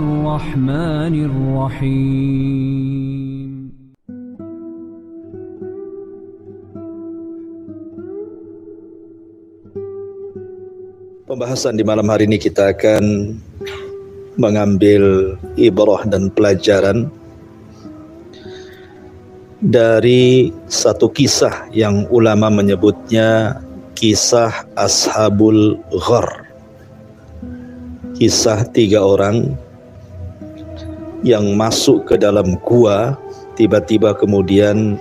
الرحمن الرحيم. Pembahasan di malam hari ini kita akan mengambil ibrah dan pelajaran dari satu kisah yang ulama menyebutnya kisah Ashabul Ghar. Kisah 3 orang yang masuk ke dalam gua, tiba-tiba kemudian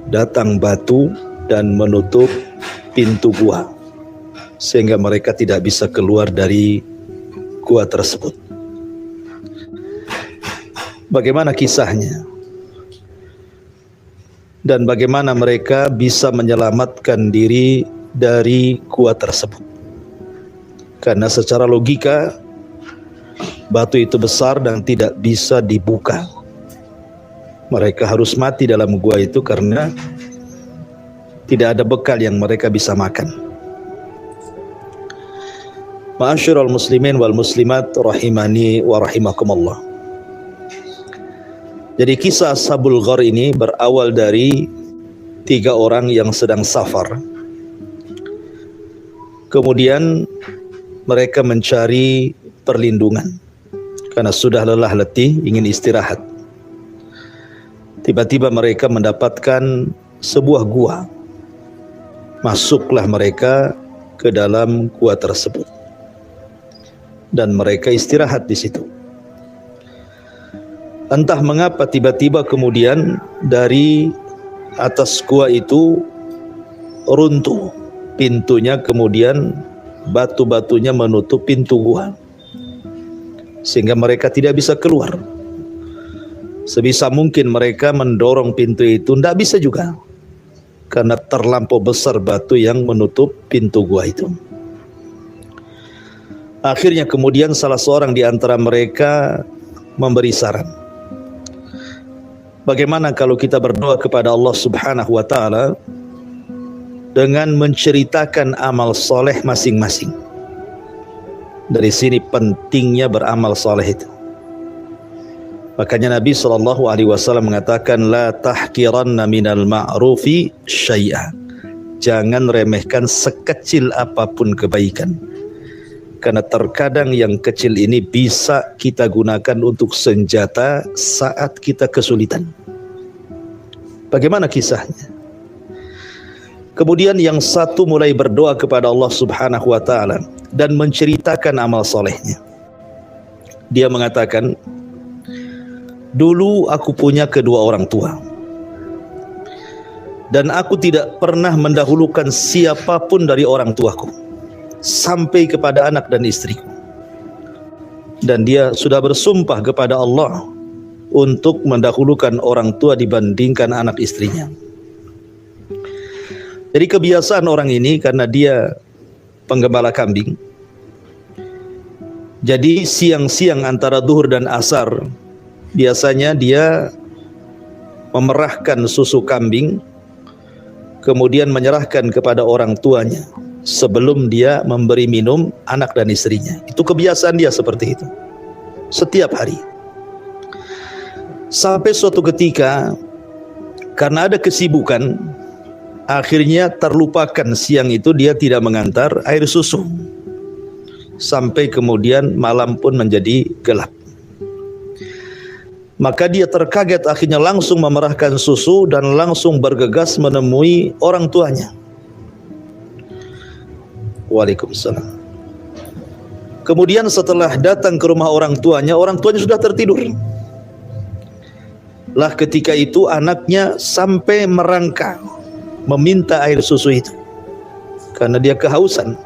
datang batu dan menutup pintu gua, sehingga mereka tidak bisa keluar dari gua tersebut. Bagaimana kisahnya? Dan bagaimana mereka bisa menyelamatkan diri dari gua tersebut? Karena secara logika batu itu besar dan tidak bisa dibuka. Mereka harus mati dalam gua itu karena tidak ada bekal yang mereka bisa makan. Ma'asyiral muslimin wal muslimat rahimani wa rahimakumullah. Jadi kisah Ashabul Ghar ini berawal dari 3 orang yang sedang safar. Kemudian mereka mencari perlindungan karena sudah lelah letih, ingin istirahat. Tiba-tiba mereka mendapatkan sebuah gua. Masuklah mereka ke dalam gua tersebut dan mereka istirahat di situ. Entah mengapa tiba-tiba kemudian dari atas gua itu runtuh pintunya, kemudian batu-batunya menutup pintu gua sehingga mereka tidak bisa keluar. Sebisa mungkin mereka mendorong pintu itu, tidak bisa juga karena terlampau besar batu yang menutup pintu gua itu. Akhirnya kemudian salah seorang di antara mereka memberi saran, bagaimana kalau kita berdoa kepada Allah Subhanahu wa ta'ala dengan menceritakan amal soleh masing-masing. Dari sini pentingnya beramal soleh itu. Makanya Nabi SAW mengatakan, la tahkiranna minal ma'rufi syai'a. Jangan remehkan sekecil apapun kebaikan, karena terkadang yang kecil ini bisa kita gunakan untuk senjata saat kita kesulitan. Bagaimana kisahnya? Kemudian yang satu mulai berdoa kepada Allah Subhanahu wa ta'ala dan menceritakan amal solehnya. Dia mengatakan, dulu aku punya kedua orang tua dan aku tidak pernah mendahulukan siapapun dari orang tuaku sampai kepada anak dan istriku. Dan dia sudah bersumpah kepada Allah untuk mendahulukan orang tua dibandingkan anak istrinya. Jadi kebiasaan orang ini karena dia penggembala kambing, jadi siang-siang antara zuhur dan asar biasanya dia memerahkan susu kambing, kemudian menyerahkan kepada orang tuanya sebelum dia memberi minum anak dan istrinya. Itu kebiasaan dia seperti itu setiap hari. Sampai suatu ketika karena ada kesibukan, akhirnya terlupakan siang itu dia tidak mengantar air susu. Sampai kemudian malam pun menjadi gelap. Maka dia terkaget, akhirnya langsung memerahkan susu dan langsung bergegas menemui orang tuanya. Waalaikumsalam. Kemudian setelah datang ke rumah orang tuanya sudah tertidur. Lah ketika itu anaknya sampai merangkak meminta air susu itu karena dia kehausan.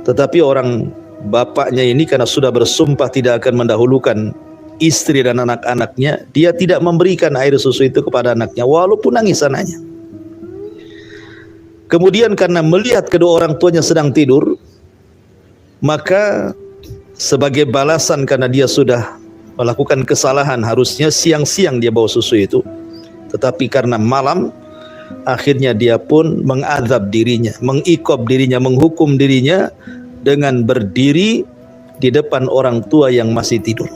Tetapi orang bapaknya ini karena sudah bersumpah tidak akan mendahulukan istri dan anak-anaknya, dia tidak memberikan air susu itu kepada anaknya walaupun nangis anaknya. Kemudian karena melihat kedua orang tuanya sedang tidur, maka sebagai balasan karena dia sudah melakukan kesalahan, harusnya siang-siang dia bawa susu itu, tetapi karena malam, akhirnya dia pun mengadab dirinya, mengiqab dirinya, menghukum dirinya dengan berdiri di depan orang tua yang masih tidur.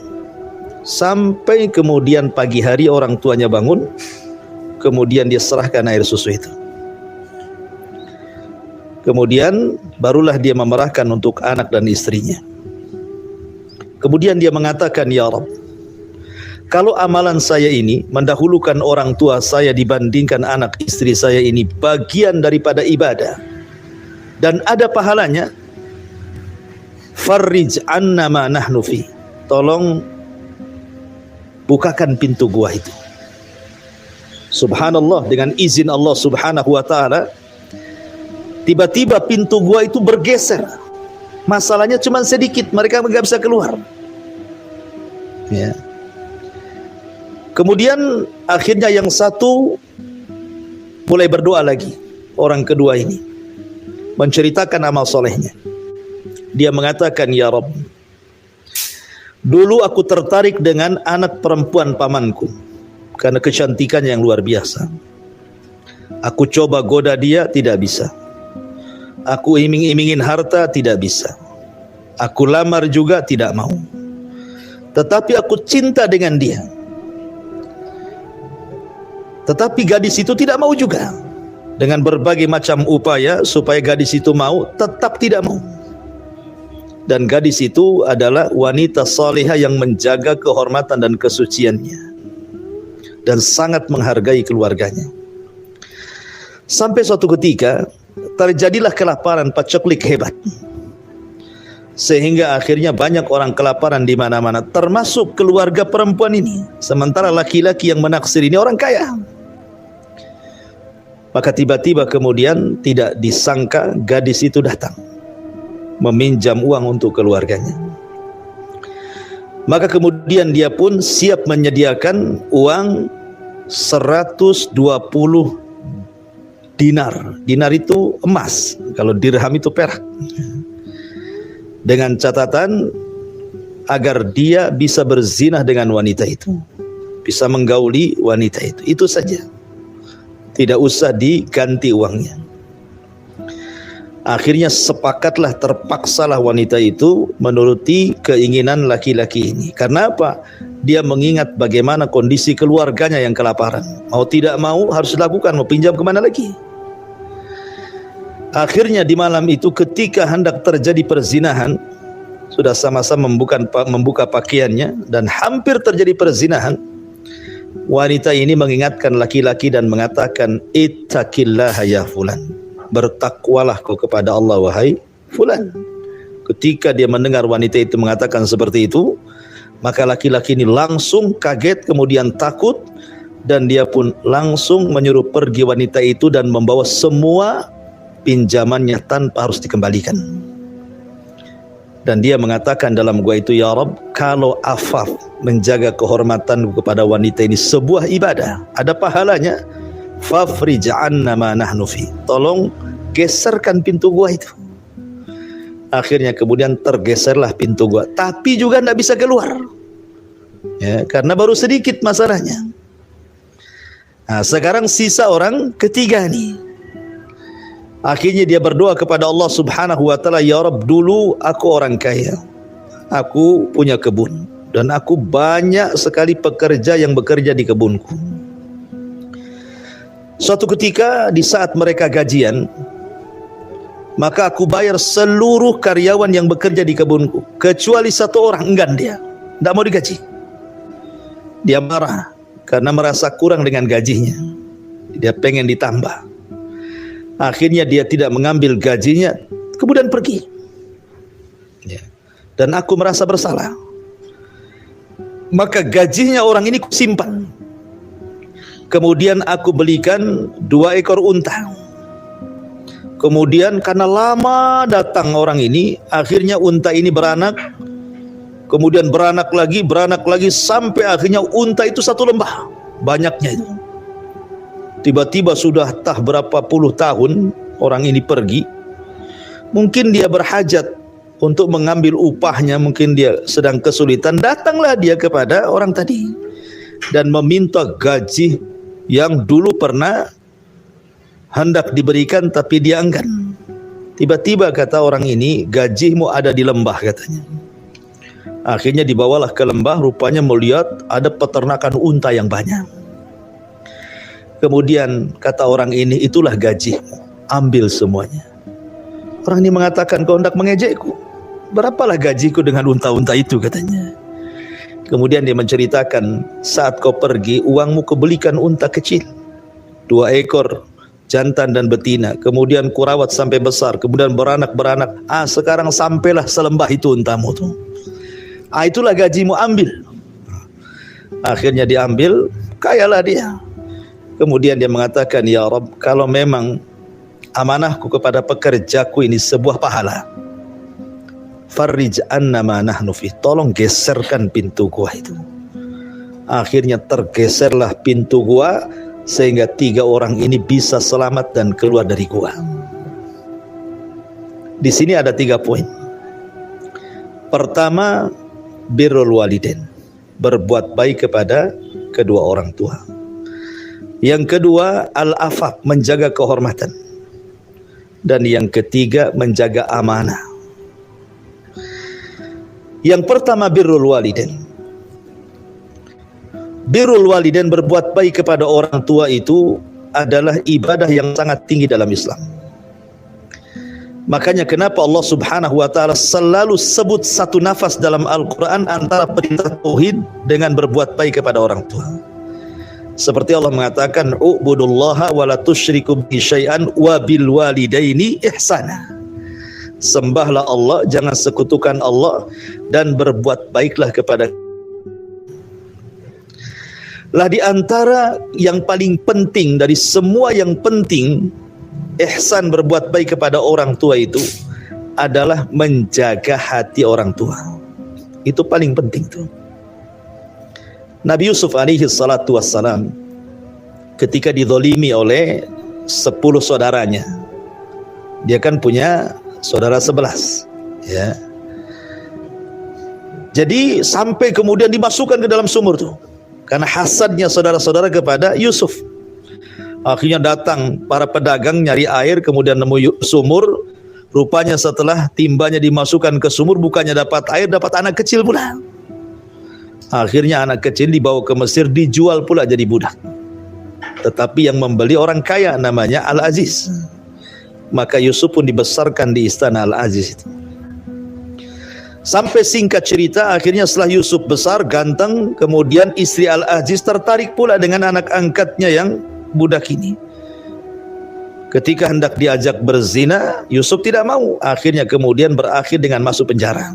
Sampai kemudian pagi hari orang tuanya bangun, kemudian dia serahkan air susu itu. Kemudian barulah dia memerahkan untuk anak dan istrinya. Kemudian dia mengatakan, ya Rabb, kalau amalan saya ini mendahulukan orang tua saya dibandingkan anak istri saya ini bagian daripada ibadah dan ada pahalanya, farrij anna ma nahnu fi, tolong bukakan pintu gua itu. Subhanallah, dengan izin Allah subhanahu wa ta'ala, tiba-tiba pintu gua itu bergeser. Masalahnya cuma sedikit, mereka nggak bisa keluar. Ya. Kemudian akhirnya yang satu mulai berdoa lagi. Orang kedua ini menceritakan amal solehnya. Dia mengatakan, ya Rabb, dulu aku tertarik dengan anak perempuan pamanku karena kecantikannya yang luar biasa. Aku coba goda dia, tidak bisa. Aku iming-imingin harta, tidak bisa. Aku lamar juga, tidak mau. Tetapi aku cinta dengan dia. Tetapi gadis itu tidak mau juga. Dengan berbagai macam upaya supaya gadis itu mau, tetap tidak mau. Dan gadis itu adalah wanita salihah yang menjaga kehormatan dan kesuciannya dan sangat menghargai keluarganya. Sampai suatu ketika terjadilah kelaparan paceklik hebat, sehingga akhirnya banyak orang kelaparan di mana-mana, termasuk keluarga perempuan ini. Sementara laki-laki yang menaksir ini orang kaya. Maka tiba-tiba kemudian tidak disangka gadis itu datang meminjam uang untuk keluarganya. Maka kemudian dia pun siap menyediakan uang 120 dinar. Dinar itu emas, kalau dirham itu perak. Dengan catatan agar dia bisa berzinah dengan wanita itu, bisa menggauli wanita itu. Itu saja, tidak usah diganti uangnya. Akhirnya sepakatlah, terpaksalah wanita itu menuruti keinginan laki-laki ini. Karena apa? Dia mengingat bagaimana kondisi keluarganya yang kelaparan. Mau tidak mau harus dilakukan, mau pinjam kemana lagi? Akhirnya di malam itu ketika hendak terjadi perzinahan, sudah sama-sama membuka pakaiannya dan hampir terjadi perzinahan, wanita ini mengingatkan laki-laki dan mengatakan, ittaqillaha ya fulan, bertakwalah kau kepada Allah wahai fulan. Ketika dia mendengar wanita itu mengatakan seperti itu, maka laki-laki ini langsung kaget, kemudian takut, dan dia pun langsung menyuruh pergi wanita itu dan membawa semua pinjamannya tanpa harus dikembalikan. Dan dia mengatakan dalam gua itu, ya Rabb, kalau afaf, menjaga kehormatan kepada wanita ini sebuah ibadah, ada pahalanya, fafrij anna ma nahnu fi, tolong geserkan pintu gua itu. Akhirnya kemudian tergeserlah pintu gua, tapi juga tidak bisa keluar, ya, karena baru sedikit masalahnya. Nah, sekarang sisa orang ketiga nih. Akhirnya dia berdoa kepada Allah subhanahu wa ta'ala, ya Rabb, dulu aku orang kaya, aku punya kebun, dan aku banyak sekali pekerja yang bekerja di kebunku. Suatu ketika di saat mereka gajian, maka aku bayar seluruh karyawan yang bekerja di kebunku, kecuali satu orang enggan, dia tidak mau digaji. Dia marah karena merasa kurang dengan gajinya, dia pengen ditambah. Akhirnya dia tidak mengambil gajinya, kemudian pergi, ya. Dan aku merasa bersalah, maka gajinya orang ini kusimpan. Kemudian aku belikan 2 ekor unta. Kemudian karena lama datang orang ini, akhirnya unta ini beranak, kemudian beranak lagi, sampai akhirnya unta itu 1 lembah, banyaknya itu. Tiba-tiba sudah berapa puluh tahun orang ini pergi, mungkin dia berhajat untuk mengambil upahnya, mungkin dia sedang kesulitan, datanglah dia kepada orang tadi dan meminta gaji yang dulu pernah hendak diberikan tapi dia enggan. Tiba-tiba kata orang ini, gajimu ada di lembah katanya. Akhirnya dibawalah ke lembah, rupanya melihat ada peternakan unta yang banyak. Kemudian kata orang ini, itulah gajimu, ambil semuanya. Orang ini mengatakan, kau hendak mengejekku? Berapalah gajiku dengan unta-unta itu, katanya. Kemudian dia menceritakan, saat kau pergi, uangmu kebelikan unta kecil, 2 ekor, jantan dan betina. Kemudian kurawat sampai besar, kemudian beranak-beranak. Sekarang sampailah selembah itu untamu tuh. Itulah gajimu, ambil. Akhirnya diambil, kayalah dia. Kemudian dia mengatakan, ya Rabb, kalau memang amanahku kepada pekerjaku ini sebuah pahala, farrij anna ma nahnu fih, tolong geserkan pintu gua itu. Akhirnya tergeserlah pintu gua, sehingga 3 orang ini bisa selamat dan keluar dari gua. Di sini ada 3 poin. Pertama, birrul walidain, berbuat baik kepada kedua orang tua. Yang kedua, al-afaf, menjaga kehormatan. Dan yang ketiga, menjaga amanah. Yang pertama, birrul walidain. Birrul walidain, berbuat baik kepada orang tua itu adalah ibadah yang sangat tinggi dalam Islam. Makanya kenapa Allah Subhanahu wa ta'ala selalu sebut satu nafas dalam Al-Quran antara perintah tauhid dengan berbuat baik kepada orang tua. Seperti Allah mengatakan, u'budullaha wa la tusyriku bihi syai'an wa bil walidaini ihsana. Sembahlah Allah, jangan sekutukan Allah, dan berbuat baiklah kepada. Lah di antara yang paling penting dari semua yang penting, ihsan, berbuat baik kepada orang tua itu adalah menjaga hati orang tua. Itu paling penting tuh. Nabi Yusuf alaihi salatu wassalam ketika dizalimi oleh 10 saudaranya, dia kan punya saudara 11, ya. Jadi sampai kemudian dimasukkan ke dalam sumur tuh, karena hasadnya saudara-saudara kepada Yusuf. Akhirnya datang para pedagang nyari air, kemudian nemu sumur. Rupanya setelah timbanya dimasukkan ke sumur, bukannya dapat air, dapat anak kecil pula. Akhirnya anak kecil dibawa ke Mesir, dijual pula jadi budak. Tetapi yang membeli orang kaya, namanya Al-Aziz. Maka Yusuf pun dibesarkan di istana Al-Aziz itu. Sampai singkat cerita, akhirnya setelah Yusuf besar, ganteng, kemudian istri Al-Aziz tertarik pula dengan anak angkatnya yang budak ini. Ketika hendak diajak berzina, Yusuf tidak mau. Akhirnya kemudian berakhir dengan masuk penjara.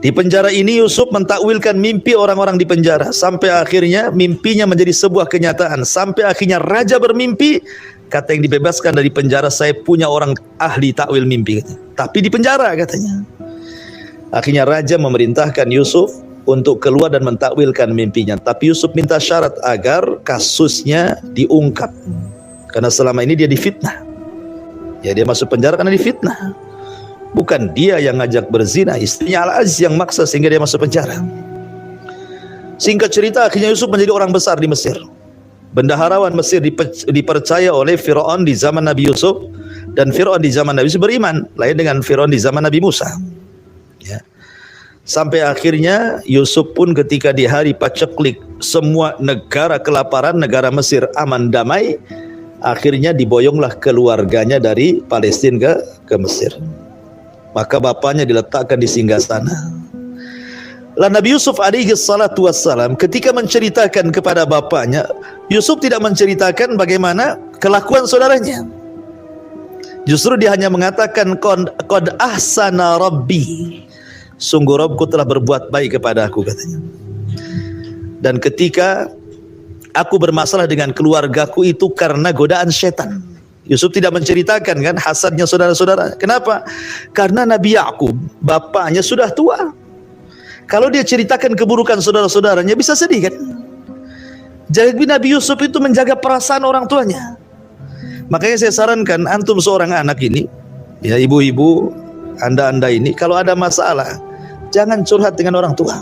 Di penjara ini Yusuf mentakwilkan mimpi orang-orang di penjara, sampai akhirnya mimpinya menjadi sebuah kenyataan. Sampai akhirnya raja bermimpi, kata yang dibebaskan dari penjara, saya punya orang ahli takwil mimpi, tapi di penjara katanya. Akhirnya raja memerintahkan Yusuf untuk keluar dan mentakwilkan mimpinya. Tapi Yusuf minta syarat agar kasusnya diungkap, karena selama ini dia difitnah. Ya, dia masuk penjara karena difitnah. Bukan dia yang ngajak berzina, istrinya Al-Aziz yang maksa sehingga dia masuk penjara. Singkat cerita, akhirnya Yusuf menjadi orang besar di Mesir. Bendaharawan Mesir dipercaya oleh Fir'aun di zaman Nabi Yusuf, dan Fir'aun di zaman Nabi Yusuf beriman, lain dengan Fir'aun di zaman Nabi Musa. Ya. Sampai akhirnya Yusuf pun ketika di hari paceklik semua negara kelaparan, negara Mesir aman damai, akhirnya diboyonglah keluarganya dari Palestina ke Mesir. Maka bapaknya diletakkan di singgasana. Lah Nabi Yusuf alaihi salatu wassalam ketika menceritakan kepada bapaknya, Yusuf tidak menceritakan bagaimana kelakuan saudaranya. Justru dia hanya mengatakan, qad ahsana rabbi, sungguh Rabbku telah berbuat baik kepada aku, katanya. Dan ketika aku bermasalah dengan keluargaku itu karena godaan setan. Yusuf tidak menceritakan kan hasadnya saudara-saudara. Kenapa? Karena Nabi Yakub, bapaknya sudah tua. Kalau dia ceritakan keburukan saudara-saudaranya bisa sedih kan? Jadi Nabi Yusuf itu menjaga perasaan orang tuanya. Makanya saya sarankan antum seorang anak ini, ya ibu-ibu, anda ini, kalau ada masalah jangan curhat dengan orang tua.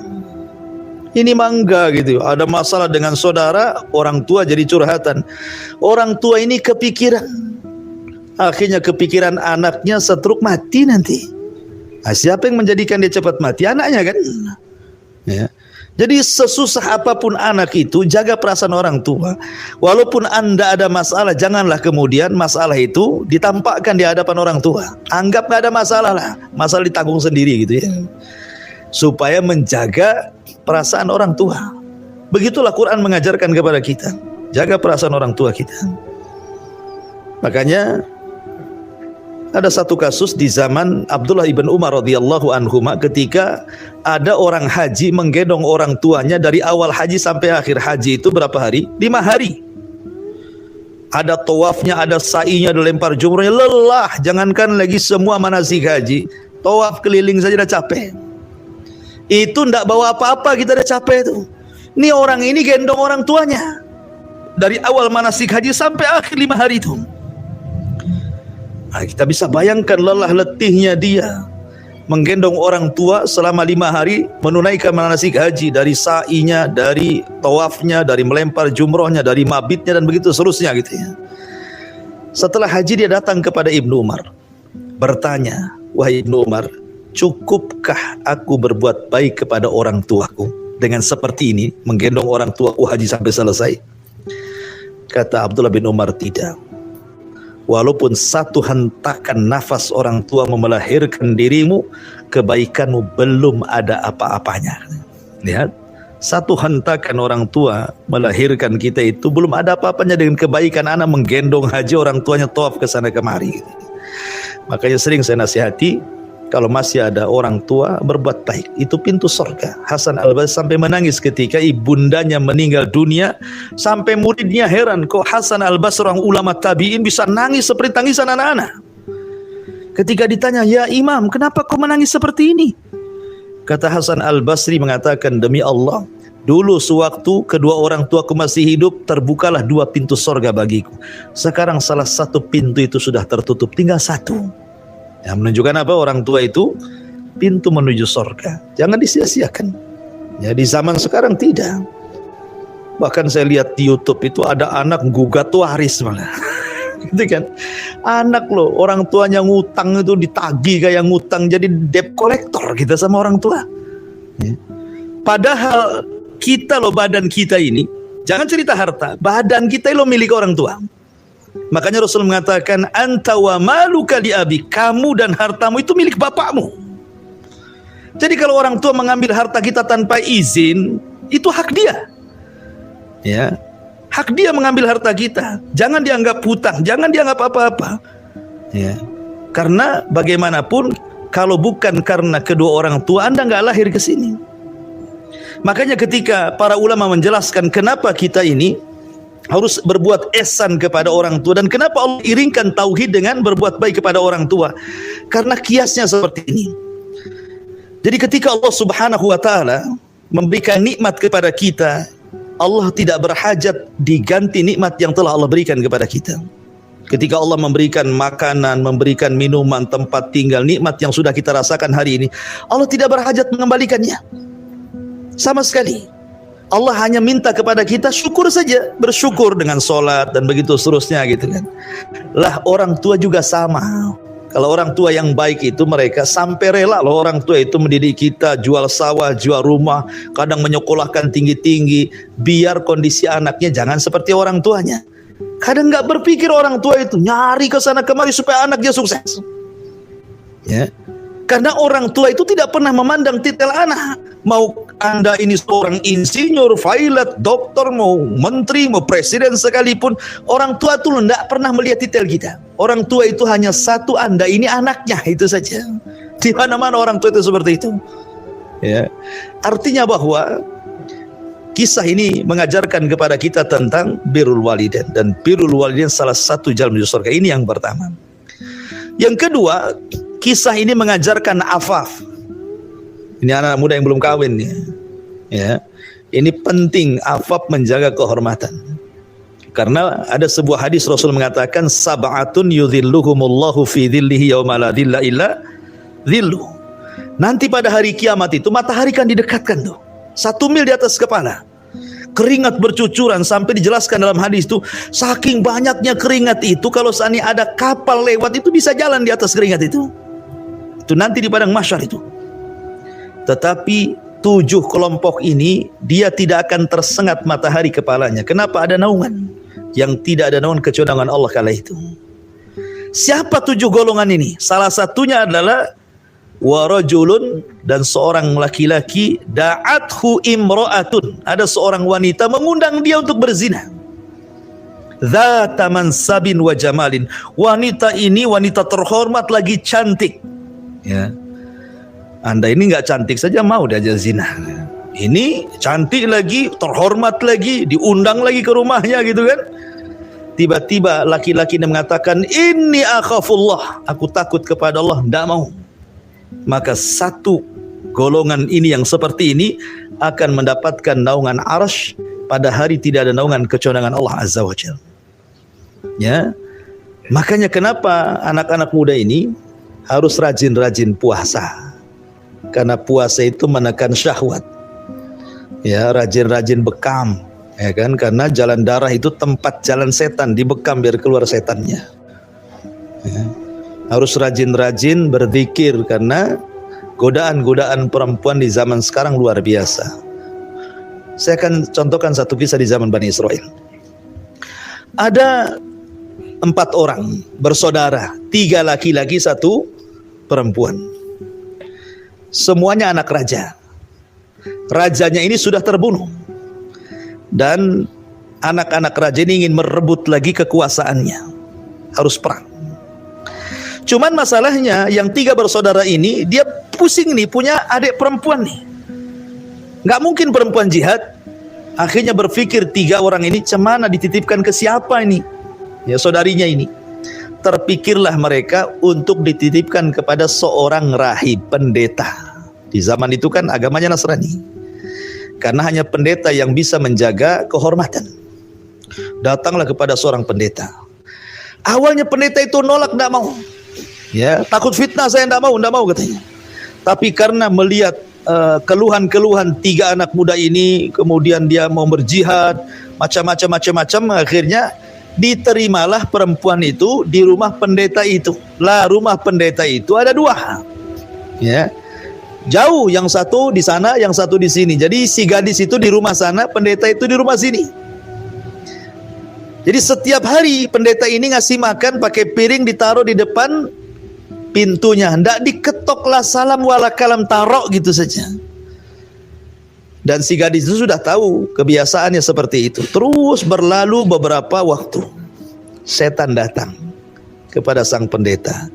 Ini mangga gitu, ada masalah dengan saudara, orang tua jadi curhatan. Orang tua ini kepikiran, akhirnya kepikiran anaknya stroke mati nanti. Nah, siapa yang menjadikan dia cepat mati? Anaknya kan. Ya. Jadi sesusah apapun anak itu, jaga perasaan orang tua. Walaupun Anda ada masalah, janganlah kemudian masalah itu ditampakkan di hadapan orang tua. Anggap nggak ada masalah lah, masalah ditanggung sendiri gitu ya. Supaya menjaga perasaan orang tua. Begitulah Quran mengajarkan kepada kita. Jaga perasaan orang tua kita. Makanya ada satu kasus di zaman Abdullah ibn Umar radhiyallahu anhuma, ketika ada orang haji menggendong orang tuanya dari awal haji sampai akhir haji itu berapa hari? 5 hari. Ada tawafnya, ada sa'inya, ada lempar jumrahnya, lelah. Jangankan lagi semua manasik haji, tawaf keliling saja udah capek. Itu ndak bawa apa-apa, kita udah capek itu. Ini orang ini gendong orang tuanya dari awal manasik haji sampai akhir 5 hari itu. Nah, kita bisa bayangkan lelah letihnya dia menggendong orang tua selama 5 hari menunaikan manasik haji, dari sa'inya, dari tawafnya, dari melempar jumrohnya, dari mabitnya dan begitu seterusnya gitu ya. Setelah haji dia datang kepada Ibnu Umar bertanya, "Wahai Ibnu Umar, cukupkah aku berbuat baik kepada orang tuaku dengan seperti ini, menggendong orang tuaku haji sampai selesai?" Kata Abdullah bin Umar, "Tidak. Walaupun satu hentakan nafas orang tua melahirkan dirimu, kebaikanmu belum ada apa-apanya." Lihat, satu hentakan orang tua melahirkan kita itu belum ada apa-apanya dengan kebaikan anak menggendong haji orang tuanya tawaf ke sana kemari. Makanya sering saya nasihati, kalau masih ada orang tua, berbuat baik, itu pintu surga. Hasan al-Basri sampai menangis ketika ibundanya meninggal dunia, sampai muridnya heran, kok Hasan al-Basri, orang ulama tabi'in, bisa nangis seperti tangisan anak-anak. Ketika ditanya, "Ya Imam, kenapa kau menangis seperti ini?" Kata Hasan al-Basri mengatakan, "Demi Allah, dulu sewaktu kedua orang tuaku masih hidup, terbukalah 2 pintu surga bagiku. Sekarang salah satu pintu itu sudah tertutup, tinggal satu." Yang menunjukkan apa? Orang tua itu pintu menuju surga. Jangan disia-siakan. Ya, di zaman sekarang tidak. Bahkan saya lihat di YouTube itu ada anak gugat waris malah. Gitu kan? Anak loh, orang tuanya ngutang itu ditagih kayak ngutang, jadi debt collector kita sama orang tua. Ya. Padahal kita loh, badan kita ini, jangan cerita harta, badan kita lo milik orang tua. Makanya Rasul mengatakan, "Anta wa maluka li abi," kamu dan hartamu itu milik bapakmu. Jadi kalau orang tua mengambil harta kita tanpa izin, itu hak dia. Ya, hak dia mengambil harta kita. Jangan dianggap hutang, jangan dianggap apa-apa. Ya, karena bagaimanapun kalau bukan karena kedua orang tua, Anda nggak lahir ke sini. Makanya ketika para ulama menjelaskan kenapa kita ini harus berbuat ihsan kepada orang tua, dan kenapa Allah iringkan tauhid dengan berbuat baik kepada orang tua, karena kiasnya seperti ini. Jadi ketika Allah Subhanahu wa taala memberikan nikmat kepada kita, Allah tidak berhajat diganti nikmat yang telah Allah berikan kepada kita. Ketika Allah memberikan makanan, memberikan minuman, tempat tinggal, nikmat yang sudah kita rasakan hari ini, Allah tidak berhajat mengembalikannya sama sekali. Allah hanya minta kepada kita syukur saja, bersyukur dengan sholat dan begitu seterusnya gitu kan. Lah orang tua juga sama. Kalau orang tua yang baik itu mereka sampai rela loh, orang tua itu mendidik kita, jual sawah, jual rumah, kadang menyekolahkan tinggi-tinggi, biar kondisi anaknya jangan seperti orang tuanya. Kadang nggak berpikir orang tua itu nyari ke sana kemari supaya anaknya sukses. Ya. Karena orang tua itu tidak pernah memandang titel anak. Mau Anda ini seorang insinyur, pilot, dokter, mau menteri, mau presiden sekalipun, orang tua itu tidak pernah melihat titel kita. Orang tua itu hanya satu, Anda ini anaknya, itu saja. Di mana-mana orang tua itu seperti itu. Ya. Artinya bahwa kisah ini mengajarkan kepada kita tentang birrul walidain, dan birrul walidain salah satu jalan menuju surga. Ini yang pertama. Yang kedua, kisah ini mengajarkan afaf. Ini anak muda yang belum kawin ya. Ini penting afaf, menjaga kehormatan. Karena ada sebuah hadis Rasul mengatakan, "Sab'atun yudhilluhumullahu fi dhillihi yauma la dhilla illa dhilluh." Nanti pada hari kiamat itu matahari kan didekatkan tuh, 1 mil di atas kepala. Keringat bercucuran, sampai dijelaskan dalam hadis itu, saking banyaknya keringat itu, kalau seandainya ada kapal lewat itu bisa jalan di atas keringat itu. Itu nanti di padang mahsyar itu. Tetapi 7 kelompok ini dia tidak akan tersengat matahari kepalanya. Kenapa? Ada naungan. Yang tidak ada naungan kecuali dengan Allah kala itu. Siapa 7 golongan ini? Salah satunya adalah warajulun, dan seorang laki-laki, da'athu imra'atun, ada seorang wanita mengundang dia untuk berzina. Dzata mansabin wa jamalin, wanita ini wanita terhormat lagi cantik. Ya. Anda ini nggak cantik saja mau diajak zina. Ini cantik lagi, terhormat lagi, diundang lagi ke rumahnya gitu kan. Tiba-tiba laki-laki ini mengatakan, inni akhafullah, aku takut kepada Allah, tidak mau. Maka satu golongan ini yang seperti ini akan mendapatkan naungan arsy pada hari tidak ada naungan kecuali dengan Allah Azza wa Jalla. Ya, makanya kenapa anak-anak muda ini harus rajin-rajin puasa, karena puasa itu menekan syahwat. Ya, rajin-rajin bekam, ya kan, karena jalan darah itu tempat jalan setan, dibekam biar keluar setannya. Ya. Harus rajin-rajin berzikir karena godaan-godaan perempuan di zaman sekarang luar biasa. Saya akan contohkan satu kisah di zaman Bani Israel. Ada 4 orang bersaudara, 3 laki-laki, 1 perempuan. Semuanya anak raja. Rajanya ini sudah terbunuh. Dan anak-anak raja ini ingin merebut lagi kekuasaannya. Harus perang. Cuman masalahnya yang 3 bersaudara ini, dia pusing nih, punya adik perempuan nih. Nggak mungkin perempuan jihad. Akhirnya berpikir 3 orang ini cemana dititipkan ke siapa ini? Ya, saudarinya ini. Terpikirlah mereka untuk dititipkan kepada seorang rahib, pendeta. Di zaman itu kan agamanya Nasrani. Karena hanya pendeta yang bisa menjaga kehormatan. Datanglah kepada seorang pendeta. Awalnya pendeta itu nolak, tidak mau. Ya, takut fitnah, saya tidak mau katanya. Tapi karena melihat keluhan-keluhan 3 anak muda ini, kemudian dia mau berjihad, macam-macam, akhirnya diterimalah perempuan itu di rumah pendeta itu. Lah, rumah pendeta itu ada 2. Ya. Jauh, yang satu di sana, yang satu di sini. Jadi si gadis itu di rumah sana, pendeta itu di rumah sini. Jadi setiap hari pendeta ini ngasih makan pakai piring ditaruh di depan pintunya. Ndak diketoklah salam wala kalam, taruh gitu saja. Dan si gadis itu sudah tahu kebiasaannya seperti itu. Terus berlalu beberapa waktu. Setan datang kepada sang pendeta.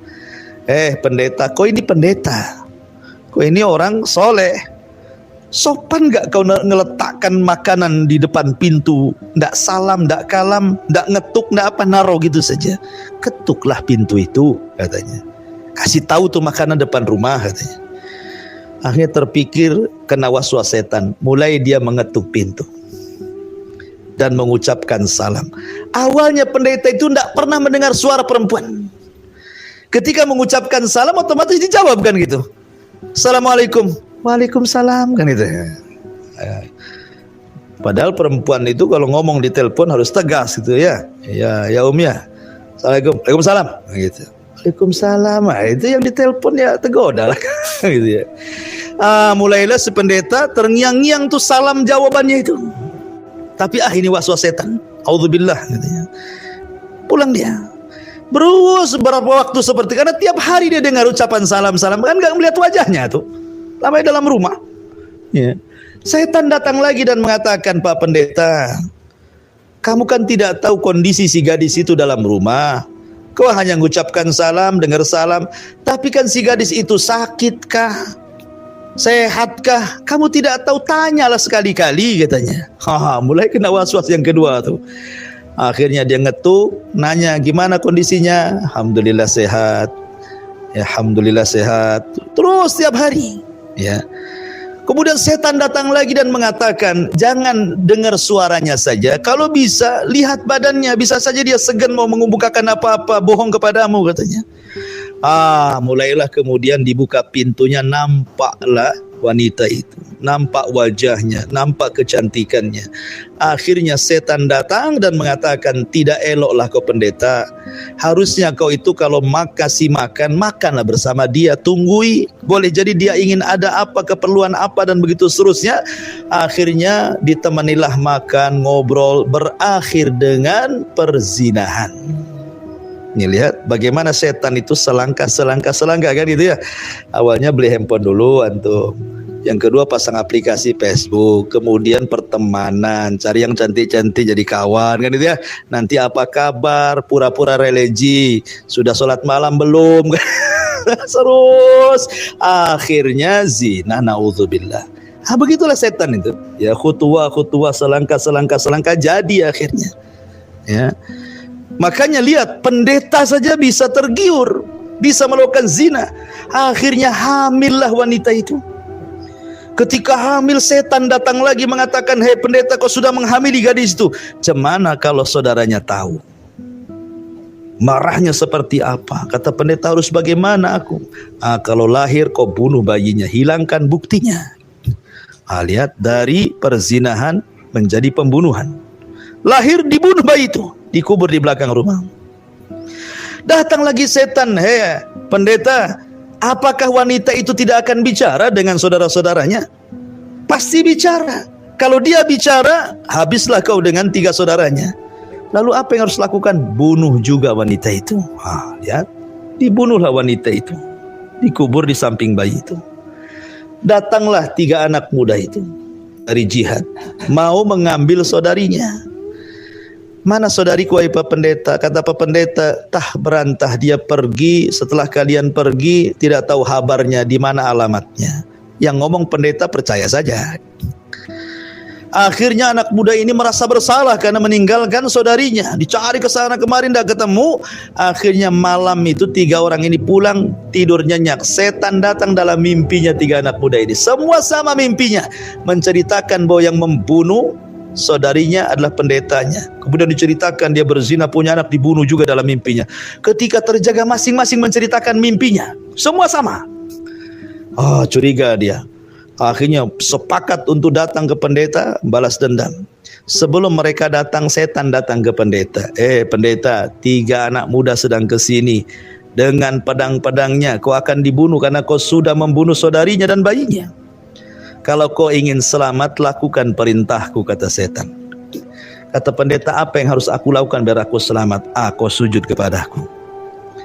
Pendeta, kau ini pendeta. Kau ini orang soleh. Sopan gak kau ngeletakkan makanan di depan pintu? Ndak salam, ndak kalam, ndak ngetuk, ndak apa, naruh gitu saja. Ketuklah pintu itu, katanya. Kasih tahu tuh makanan depan rumah, katanya. Akhirnya terpikir, kena waswas setan. Mulai dia mengetuk pintu dan mengucapkan salam. Awalnya pendeta itu tidak pernah mendengar suara perempuan. Ketika mengucapkan salam, otomatis dijawab kan gitu. Assalamualaikum. Waalaikumsalam kan itu. Padahal perempuan itu kalau ngomong di telepon harus tegas gitu ya. Ya Om ya. Assalamualaikum. Waalaikumsalam gitu. Waalaikumsalam. Itu yang di telepon ya tergoda lah gitu ya. Mulailah si pendeta terngiang-ngiang tuh salam jawabannya itu. Tapi ini waswas setan. Auzubillah katanya. Pulang dia. Terus beberapa waktu seperti, karena tiap hari dia dengar ucapan salam-salam, kan gak melihat wajahnya tuh. Lama dalam rumah. Ya. Setan datang lagi dan mengatakan, Pak Pendeta, kamu kan tidak tahu kondisi si gadis itu dalam rumah. Kau hanya mengucapkan salam, dengar salam. Tapi kan si gadis itu sakitkah? Sehatkah? Kamu tidak tahu, tanyalah sekali-kali katanya. Mulai kena waswas yang kedua tuh. Akhirnya dia ngetuk, nanya gimana kondisinya. Alhamdulillah sehat. Ya, alhamdulillah sehat. Terus setiap hari. Ya. Kemudian setan datang lagi dan mengatakan, jangan dengar suaranya saja. Kalau bisa, lihat badannya. Bisa saja dia segan mau mengemukakan apa-apa, bohong kepadamu katanya. Mulailah kemudian dibuka pintunya, nampaklah wanita itu. nampak wajahnya, nampak kecantikannya. Akhirnya setan datang dan mengatakan, tidak eloklah kau pendeta, harusnya kau itu kalau kasih makan, makanlah bersama dia, tunggui, boleh jadi dia ingin ada apa, keperluan apa, dan begitu seterusnya. Akhirnya ditemanilah makan, ngobrol, berakhir dengan perzinahan. Nih lihat bagaimana setan itu selangkah kan gitu ya. Awalnya beli handphone dulu antum. Yang kedua pasang aplikasi Facebook, kemudian pertemanan, cari yang cantik-cantik jadi kawan kan gitu ya. Nanti apa kabar, pura-pura religi, sudah sholat malam belum? Terus akhirnya zina, naudzubillah. Begitulah setan itu. Ya khutwa selangkah jadi akhirnya. Ya. Makanya lihat, pendeta saja bisa tergiur, bisa melakukan zina. Akhirnya hamillah wanita itu. Ketika hamil, setan datang lagi mengatakan, hei pendeta, kau sudah menghamili gadis itu. Cemana kalau saudaranya tahu? Marahnya seperti apa? Kata pendeta, harus bagaimana aku? Kalau lahir kau bunuh bayinya, hilangkan buktinya. Lihat, dari perzinahan menjadi pembunuhan. Lahir dibunuh bayi itu, dikubur di belakang rumah. Datang lagi setan, hei pendeta, apakah wanita itu tidak akan bicara dengan saudara-saudaranya? Pasti bicara. Kalau dia bicara, habislah kau dengan 3 saudaranya. Lalu apa yang harus lakukan? Bunuh juga wanita itu. Lihat, dibunuhlah wanita itu, dikubur di samping bayi itu. Datanglah 3 anak muda itu dari jihad, mau mengambil saudarinya. Mana saudariku, wahai Pak Pendeta? Kata Pak Pendeta, berantah dia pergi, setelah kalian pergi tidak tahu kabarnya, di mana alamatnya. Yang ngomong pendeta percaya saja. Akhirnya anak muda ini merasa bersalah karena meninggalkan saudarinya. Dicari ke sana kemarin tidak ketemu. Akhirnya malam itu 3 orang ini pulang, tidur nyenyak. Setan datang dalam mimpinya 3 anak muda ini. Semua sama mimpinya, menceritakan bahwa yang membunuh saudarinya adalah pendetanya. Kemudian diceritakan dia berzina, punya anak, dibunuh juga dalam mimpinya. Ketika terjaga, masing-masing menceritakan mimpinya, semua sama. Curiga dia. Akhirnya sepakat untuk datang ke pendeta, balas dendam. Sebelum mereka datang, setan datang ke pendeta. Pendeta, 3 anak muda sedang ke sini. Dengan pedang-pedangnya kau akan dibunuh karena kau sudah membunuh saudarinya dan bayinya. Kalau kau ingin selamat, lakukan perintahku, kata setan. Kata pendeta, apa yang harus aku lakukan biar aku selamat? Kau sujud kepadaku.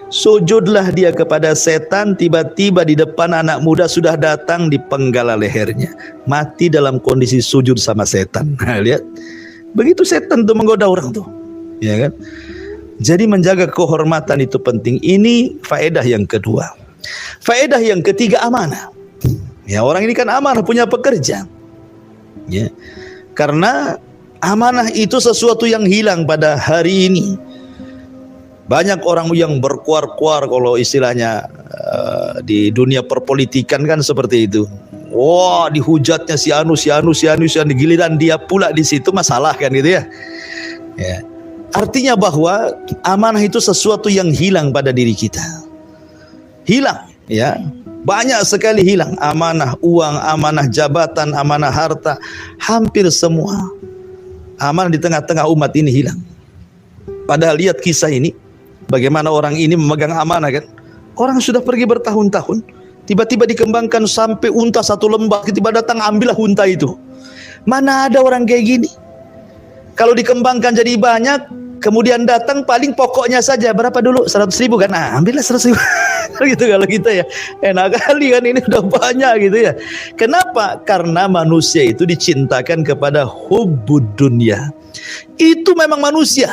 Sujudlah dia kepada setan. Tiba-tiba di depan anak muda sudah datang, dipenggal lehernya. Mati dalam kondisi sujud sama setan. Lihat, begitu setan tuh menggoda orang tuh, ya kan? Jadi menjaga kehormatan itu penting. Ini faedah yang kedua. Faedah yang ketiga, amanah. Ya, orang ini kan amanah, punya pekerja. Ya. Karena amanah itu sesuatu yang hilang pada hari ini. Banyak orang yang berkuar-kuar, kalau istilahnya di dunia perpolitikan kan seperti itu. Dihujatnya si anu, giliran dia pula di situ, masalah kan gitu ya. Ya. Artinya bahwa amanah itu sesuatu yang hilang pada diri kita. Hilang, ya. Banyak sekali hilang. Amanah uang, amanah jabatan, amanah harta, hampir semua amanah di tengah-tengah umat ini hilang. Padahal lihat kisah ini, bagaimana orang ini memegang amanah kan. Orang sudah pergi bertahun-tahun, tiba-tiba dikembangkan sampai unta 1 lembah, tiba-tiba datang ambillah unta itu. Mana ada orang kayak gini? Kalau dikembangkan jadi banyak, kemudian datang paling pokoknya saja, berapa dulu? 100.000 kan? Ambillah 100.000. Gitu kalau kita ya, enak kali kan, ini udah banyak gitu ya. Kenapa? Karena manusia itu dicintakan kepada hubbud dunya. Itu memang manusia.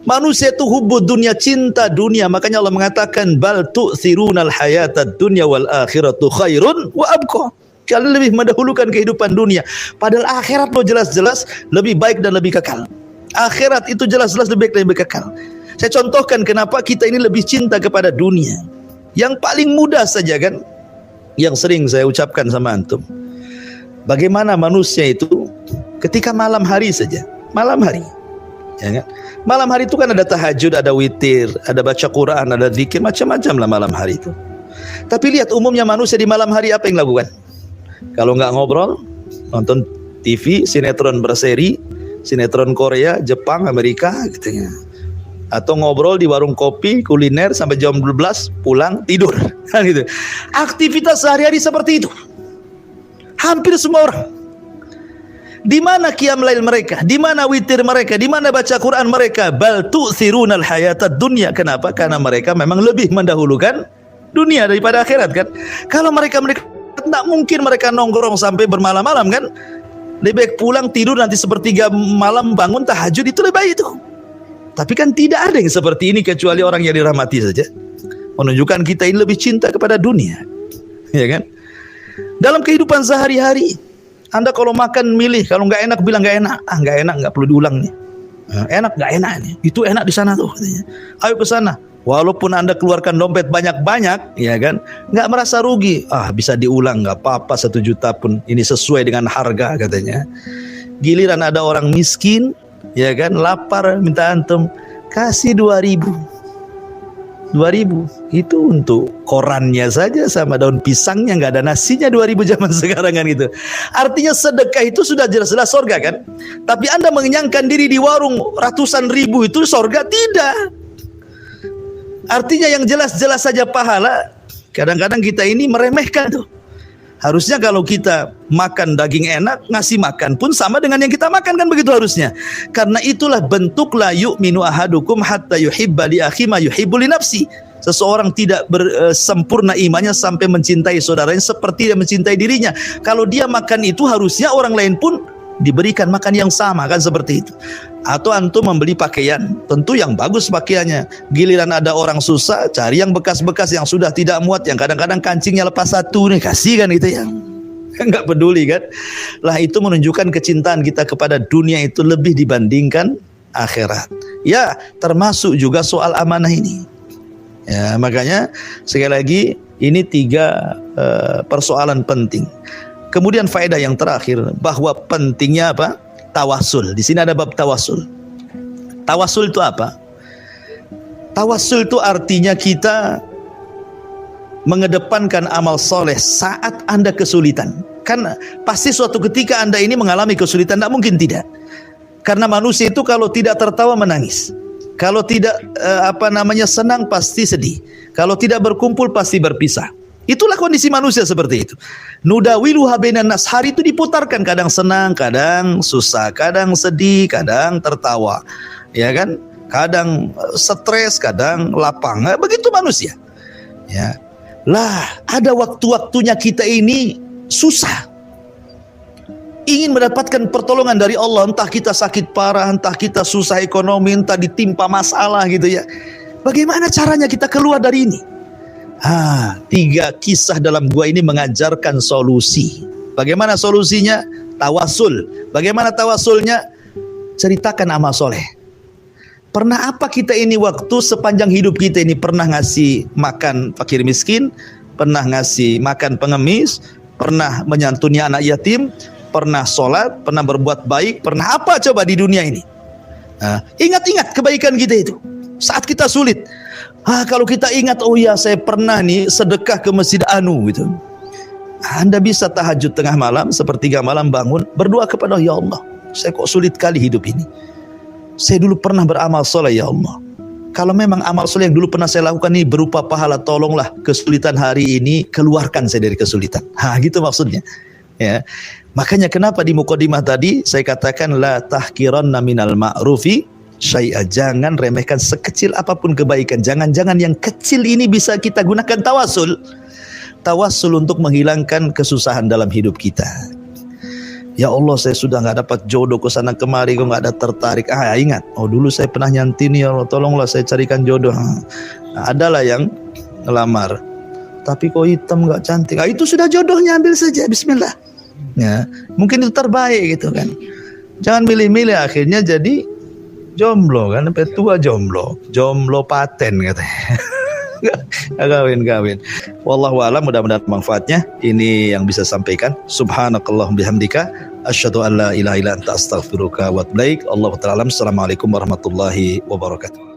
Manusia itu hubbud dunya, cinta dunia. Makanya Allah mengatakan, bal tu'thirunal hayatad dunya wal akhiratu khairun wa abqa. Kalian lebih mendahulukan kehidupan dunia, padahal akhirat lo jelas-jelas lebih baik dan lebih kekal. Akhirat itu jelas-jelas lebih baik dan lebih kekal. Saya contohkan kenapa kita ini lebih cinta kepada dunia. Yang paling mudah saja kan, yang sering saya ucapkan sama antum, bagaimana manusia itu ketika malam hari saja, malam hari, ya kan? Malam hari itu kan ada tahajud, ada witir, ada baca Quran, ada zikir, macam-macam lah malam hari itu. Tapi lihat umumnya manusia di malam hari apa yang lakukan? Kalau nggak ngobrol, nonton TV, sinetron berseri, sinetron Korea, Jepang, Amerika gitu ya. Atau ngobrol di warung kopi, kuliner sampai jam 12, pulang tidur kan gitu. Aktivitas sehari-hari seperti itu. Hampir semua orang. Di mana qiyam lail mereka? Di mana witir mereka? Di mana baca Quran mereka? Bal tu'thirunal hayatad dunya. Kenapa? Karena mereka memang lebih mendahulukan dunia daripada akhirat kan. Kalau mereka tidak mungkin mereka nongkrong sampai bermalam-malam kan. Lebih baik pulang tidur nanti sepertiga malam bangun tahajud, itu lebih baik itu. Tapi kan tidak ada yang seperti ini kecuali orang yang dirahmati saja. Menunjukkan kita ini lebih cinta kepada dunia. Ya kan? Dalam kehidupan sehari-hari, Anda kalau makan milih, kalau nggak enak bilang nggak enak, nggak enak nggak perlu diulang nih. Enak nggak enak nih, itu enak di sana tuh katanya. Ayo ke sana. Walaupun Anda keluarkan dompet banyak-banyak, ya kan, nggak merasa rugi. Bisa diulang nggak apa-apa, 1 juta pun ini sesuai dengan harga katanya. Giliran ada orang miskin, ya kan, lapar minta antum kasih 2.000. 2.000 itu untuk korannya saja sama daun pisangnya, nggak ada nasinya 2.000 zaman sekarang kan gitu. Artinya sedekah itu sudah jelas-jelas sorga kan. Tapi Anda mengenyangkan diri di warung ratusan ribu itu sorga? Tidak. Artinya yang jelas-jelas saja pahala, kadang-kadang kita ini meremehkan tuh. Harusnya kalau kita makan daging enak, ngasih makan pun sama dengan yang kita makan kan, begitu harusnya. Karena itulah bentuk la yu'minu ahadukum hatta yuhibba li akhi ma yuhibbu li nafsi. Seseorang tidak sempurna imannya sampai mencintai saudaranya seperti dia mencintai dirinya. Kalau dia makan itu harusnya orang lain pun diberikan makan yang sama kan, seperti itu. Atau antum membeli pakaian, tentu yang bagus pakaiannya. Giliran ada orang susah, cari yang bekas-bekas yang sudah tidak muat, yang kadang-kadang kancingnya lepas satu nih, kasih kan itu ya. Enggak peduli kan. Lah itu menunjukkan kecintaan kita kepada dunia itu lebih dibandingkan akhirat. Ya, termasuk juga soal amanah ini. Ya, makanya sekali lagi ini 3 persoalan penting. Kemudian faedah yang terakhir, bahwa pentingnya apa? Tawasul. Di sini ada bab tawasul. Tawasul itu apa? Tawasul itu artinya kita mengedepankan amal soleh saat Anda kesulitan. Kan pasti suatu ketika Anda ini mengalami kesulitan, tidak mungkin tidak. Karena manusia itu kalau tidak tertawa menangis. Kalau tidak senang pasti sedih. Kalau tidak berkumpul pasti berpisah. Itulah kondisi manusia seperti itu. Nudawiluha bainan nas, hari itu diputarkan, kadang senang, kadang susah, kadang sedih, kadang tertawa. Ya kan? Kadang stres, kadang lapang. Begitu manusia. Ya. Lah, ada waktu-waktunya kita ini susah. Ingin mendapatkan pertolongan dari Allah, entah kita sakit parah, entah kita susah ekonomi, entah ditimpa masalah gitu ya. Bagaimana caranya kita keluar dari ini? 3 kisah dalam gua ini mengajarkan solusi. Bagaimana solusinya? Tawasul. Bagaimana tawasulnya? Ceritakan amal soleh. Pernah apa kita ini waktu sepanjang hidup kita ini pernah ngasih makan fakir miskin, pernah ngasih makan pengemis, pernah menyantuni anak yatim, pernah sholat, pernah berbuat baik, pernah apa coba di dunia ini? Ingat-ingat kebaikan kita itu saat kita sulit. Kalau kita ingat, oh ya saya pernah nih sedekah ke Masjid Anu gitu. Anda bisa tahajud tengah malam, sepertiga malam bangun, berdoa kepada ya Allah, saya kok sulit kali hidup ini. Saya dulu pernah beramal soleh ya Allah. Kalau memang amal soleh yang dulu pernah saya lakukan ini berupa pahala, tolonglah kesulitan hari ini, keluarkan saya dari kesulitan. Gitu maksudnya. Ya. Makanya kenapa di mukadimah tadi saya katakan la tahkiranna minal ma'rufi syai'a, jangan remehkan sekecil apapun kebaikan. Jangan-jangan yang kecil ini bisa kita gunakan tawasul. Tawasul untuk menghilangkan kesusahan dalam hidup kita. Ya Allah, saya sudah nggak dapat jodoh ke sana kemari, kok nggak ada tertarik. Ingat, oh dulu saya pernah nyantini, ya Allah tolonglah saya carikan jodoh. Adalah yang ngelamar, tapi kok hitam nggak cantik. Itu sudah jodohnya, ambil saja, bismillah. Ya, mungkin itu terbaik gitu kan. Jangan milih-milih akhirnya jadi jomblo kan, sampai tua jomblo paten katanya. Kawin. Wallahu a'lam, mudah-mudahan manfaatnya ini yang bisa sampaikan. Subhanakallahumma bihamdika asyhadu an la ilaha illa anta astaghfiruka wa atubu ilaik. Allahu ta'ala. Assalamualaikum warahmatullahi wabarakatuh.